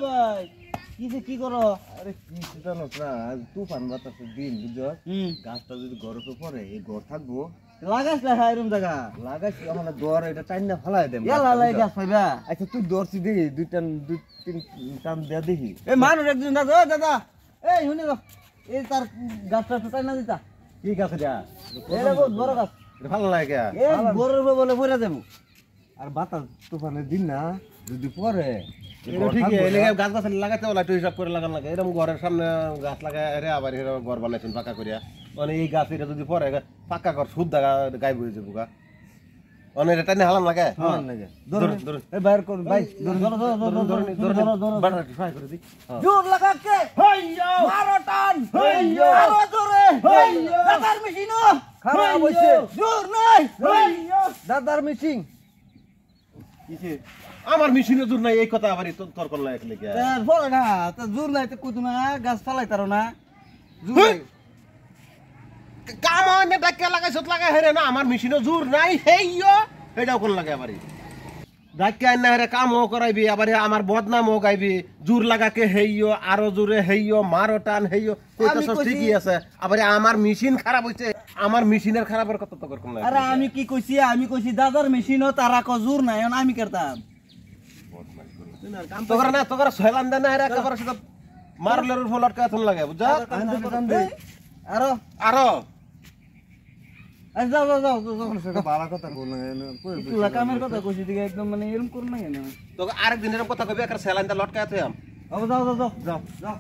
ভাই কিসে কি করো? আরে কি জানো না, আজ তুফান বাতাসের দিন বুঝছো, গাছটা যদি গড়তে পরে এই গড় থাকবো, লাগাস না এরকম জায়গা লাগাইছি আমার দর এটা টাইনা ফেলাই দেব। ইয়ালা লাই গাছ পাইবা। আচ্ছা তুই দরছি দেখি দুই তিন টান দেয়া দেখি। এই মানুষ একদিন দাদা ও দাদা এই শুনি গো এই তার গাছটা তো টাইনা দিতা। কি গাছ এটা? এটা বহুত বড় গাছ। এটা ভালো লাগে। এই গরুর বলে পড়ে যাবো। আর বাতাস তুফানের দিন না যদি পরে এটা ঠিক আছে, গাছ গাছ লাগাতে বলা একটু হিসাব করে লাগান লাগে। এরকম ঘরের সামনে গাছ লাগায় রে আবার এরকম ঘর বানাইছেন পাকা করিয়া, মানে এই গাছ এটা যদি পরে পাকা ঘর শুদ্ধ গায়ে বয়ে যাবো গা, মানে এটা টাইনে হালান লাগে। ধরুন ধরুন এই বাইর কর ভাই ধরো ট্রাই করে দিই। জোর লাগাকে হইয়ো মারো টান হইয়ো আরো জোরে হইয়ো দাদার মেশিনো খারাপ হইছে জোর নাই হইয়ো দাদার মেশিন কিসে আমার মেশিনে জোর নাই এই কথা আবার তর্ক লাগে লেগে তার বলে না তা জোর নাই তো কইতো না গাছ ফালাই তারো না জোর নাই কাম হয় না ডাক্কা লাগাইছ লাগাই হেরে না আমার মেশিনে জোর নাই হেইয়ো এটাও কোন লাগে আবার ডাক্কা না হেরে কামও করাইবি আবার আমার বদনামও গাইবি জোর লাগাকে হেইয়ো আরো জোরে হেইয়ো মারো টান হেইয়ো কইতাছ ঠিকই আছে আবার আমার মেশিন খারাপ হইছে আমার মেশিনের খারাপের কথা তো কোন লাগে। আরে আমি কি কইছি আমি কইছি দাদার মেশিনও তারা ক জোর নাই এখন আমি করতাম তোরা না তোরা ছয়লান দেন না হেরে একেবারে শুধু মারলের ফলট কাথন লাগে বুঝা আরো আরো যাও যাও যাও ভালো কথা বলে তুলা কামের কথা কইছি দিকে একদম মানে এরকম করুন না কেন তো আরেকদিন এরকম কথা কইবি একটা সেলাইনটা লটকায় থইয়াম। যাও যাও যাও যাও যাও